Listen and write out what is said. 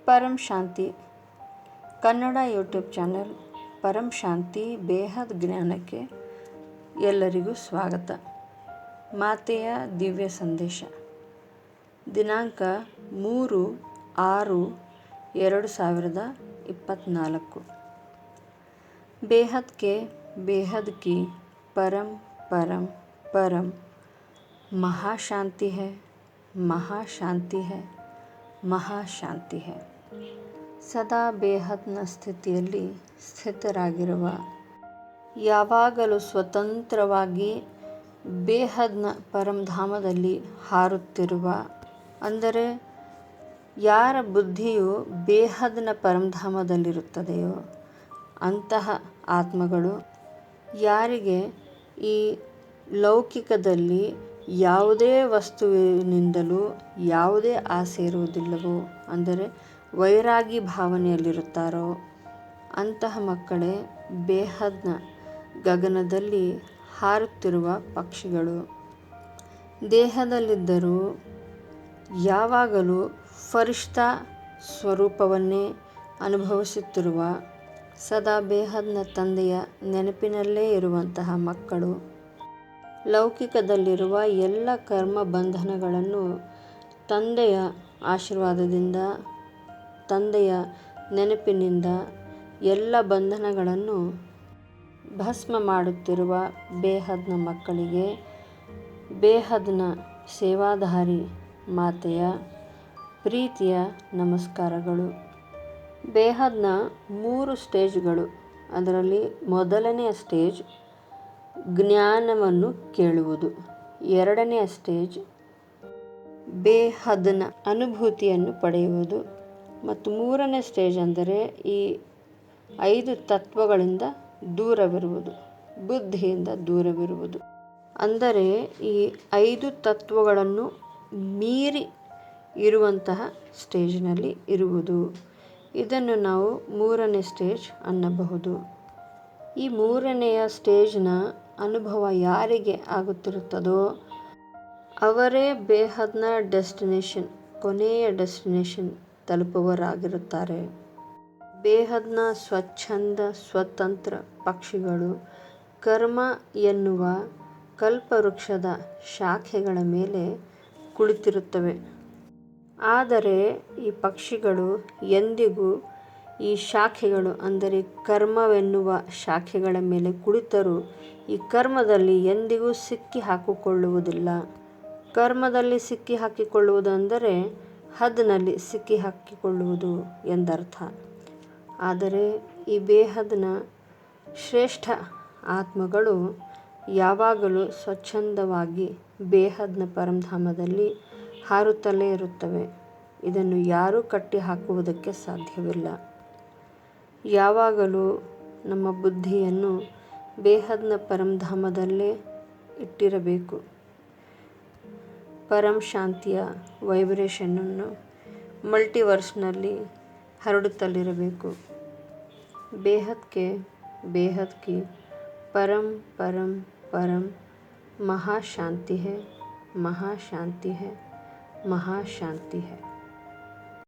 ಪರಂ ಶಾಂತಿ Kannada YouTube channel ಪರಂ ಶಾಂತಿ ಬೇಹದ್ ಜ್ಞಾನಕ್ಕೆ ಎಲ್ಲರಿಗೂ ಸ್ವಾಗತ. ಮಾತೆಯ ದಿವ್ಯ ಸಂದೇಶ ದಿನಾಂಕ 3/6/2024. बेहद के बेहद की परम परम परम महाशांति है, महाशांति है, ಮಹಾಶಾಂತಿ है. ಸದಾ ಬೇಹದ್ನ ಸ್ಥಿತಿಯಲ್ಲಿ ಸ್ಥಿತರಾಗಿರುವ, ಯಾವಾಗಲೂ ಸ್ವತಂತ್ರವಾಗಿ ಬೇಹದ್ನ ಪರಂಧಾಮದಲ್ಲಿ ಹಾರುತ್ತಿರುವ, ಅಂದರೆ ಯಾರ ಬುದ್ಧಿಯು ಬೇಹದ್ನ ಪರಂಧಾಮದಲ್ಲಿರುತ್ತದೆಯೋ ಅಂತಹ ಆತ್ಮಗಳು, ಯಾರಿಗೆ ಈ ಲೌಕಿಕದಲ್ಲಿ ಯಾವುದೇ ವಸ್ತುವಿನಿಂದಲೂ ಯಾವುದೇ ಆಸೆ ಇರುವುದಿಲ್ಲವೋ, ಅಂದರೆ ವೈರಾಗಿ ಭಾವನೆಯಲ್ಲಿರುತ್ತಾರೋ ಅಂತಹ ಮಕ್ಕಳೇ ಬೇಹದ್ನ ಗಗನದಲ್ಲಿ ಹಾರುತ್ತಿರುವ ಪಕ್ಷಿಗಳು. ದೇಹದಲ್ಲಿದ್ದರೂ ಯಾವಾಗಲೂ ಫರಿಷ್ಠಾ ಸ್ವರೂಪವನ್ನೇ ಅನುಭವಿಸುತ್ತಿರುವ, ಸದಾ ಬೇಹದ್ನ ತಂದೆಯ ನೆನಪಿನಲ್ಲೇ ಇರುವಂತಹ ಮಕ್ಕಳು ಲೌಕಿಕದಲ್ಲಿರುವ ಎಲ್ಲ ಕರ್ಮ ಬಂಧನಗಳನ್ನು ತಂದೆಯ ಆಶೀರ್ವಾದದಿಂದ, ತಂದೆಯ ನೆನಪಿನಿಂದ ಎಲ್ಲ ಬಂಧನಗಳನ್ನು ಭಸ್ಮ ಮಾಡುತ್ತಿರುವ ಬೇಹದ್ನ ಮಕ್ಕಳಿಗೆ ಬೇಹದ್ನ ಸೇವಾಧಾರಿ ಮಾತೆಯ ಪ್ರೀತಿಯ ನಮಸ್ಕಾರಗಳು. ಬೇಹದ್ನ 3 ಸ್ಟೇಜ್ಗಳು. ಅದರಲ್ಲಿ ಮೊದಲನೆಯ ಸ್ಟೇಜ್ ಜ್ಞಾನವನ್ನು ಕೇಳುವುದು, ಎರಡನೆಯ ಸ್ಟೇಜ್ ಬೇಹದ್ನ ಅನುಭೂತಿಯನ್ನು ಪಡೆಯುವುದು, ಮತ್ತು ಮೂರನೇ ಸ್ಟೇಜ್ ಅಂದರೆ ಈ 5 ತತ್ವಗಳಿಂದ ದೂರವಿರುವುದು, ಬುದ್ಧಿಯಿಂದ ದೂರವಿರುವುದು. ಅಂದರೆ ಈ 5 ತತ್ವಗಳನ್ನು ಮೀರಿ ಇರುವಂತಹ ಸ್ಟೇಜ್ನಲ್ಲಿ ಇರುವುದು. ಇದನ್ನು ನಾವು ಮೂರನೇ ಸ್ಟೇಜ್ ಅನ್ನಬಹುದು. ಈ ಮೂರನೆಯ ಸ್ಟೇಜ್ನ ಅನುಭವ ಯಾರಿಗೆ ಆಗುತ್ತಿರುತ್ತದೋ ಅವರೇ ಬೇಹದ್ನ ಡೆಸ್ಟಿನೇಷನ್, ಕೊನೆಯ ಡೆಸ್ಟಿನೇಷನ್ ತಲುಪುವವರಾಗಿರುತ್ತಾರೆ. ಬೇಹದ್ನ ಸ್ವಚ್ಛಂದ ಸ್ವತಂತ್ರ ಪಕ್ಷಿಗಳು ಕರ್ಮ ಎನ್ನುವ ಕಲ್ಪವೃಕ್ಷದ ಶಾಖೆಗಳ ಮೇಲೆ ಕುಳಿತಿರುತ್ತವೆ. ಆದರೆ ಈ ಪಕ್ಷಿಗಳು ಎಂದಿಗೂ ಈ ಶಾಖೆಗಳು, ಅಂದರೆ ಕರ್ಮವೆನ್ನುವ ಶಾಖೆಗಳ ಮೇಲೆ ಕುಳಿತರೂ ಈ ಕರ್ಮದಲ್ಲಿ ಎಂದಿಗೂ ಸಿಕ್ಕಿ ಹಾಕಿಕೊಳ್ಳುವುದಿಲ್ಲ. ಕರ್ಮದಲ್ಲಿ ಸಿಕ್ಕಿ ಹಾಕಿಕೊಳ್ಳುವುದು ಅಂದರೆ ಹದ್ನಲ್ಲಿ ಸಿಕ್ಕಿ ಹಾಕಿಕೊಳ್ಳುವುದು ಎಂದರ್ಥ. ಆದರೆ ಈ ಬೇಹದ್ನ ಶ್ರೇಷ್ಠ ಆತ್ಮಗಳು ಯಾವಾಗಲೂ ಸ್ವಚ್ಛಂದವಾಗಿ ಬೇಹದ್ನ ಪರಂಧಾಮದಲ್ಲಿ ಹಾರುತ್ತಲೇ ಇರುತ್ತವೆ. ಇದನ್ನು ಯಾರೂ ಕಟ್ಟಿ ಹಾಕುವುದಕ್ಕೆ ಸಾಧ್ಯವಿಲ್ಲ. ಯಾವಾಗಲೂ ನಮ್ಮ ಬುದ್ಧಿಯನ್ನು ಬೇಹದ್ನ ಪರಂಧಾಮದಲ್ಲೇ ಇಟ್ಟಿರಬೇಕು. ಪರಂ ಶಾಂತಿಯ ವೈಬ್ರೇಷನನ್ನು ಮಲ್ಟಿವರ್ಸ್ನಲ್ಲಿ ಹರಡುತ್ತಲಿರಬೇಕು. ಬೇಹದ್ ಕಿ ಪರಂ ಪರಂ ಪರಂ ಮಹಾಶಾಂತಿ है, महाशांति है, महाशांति है.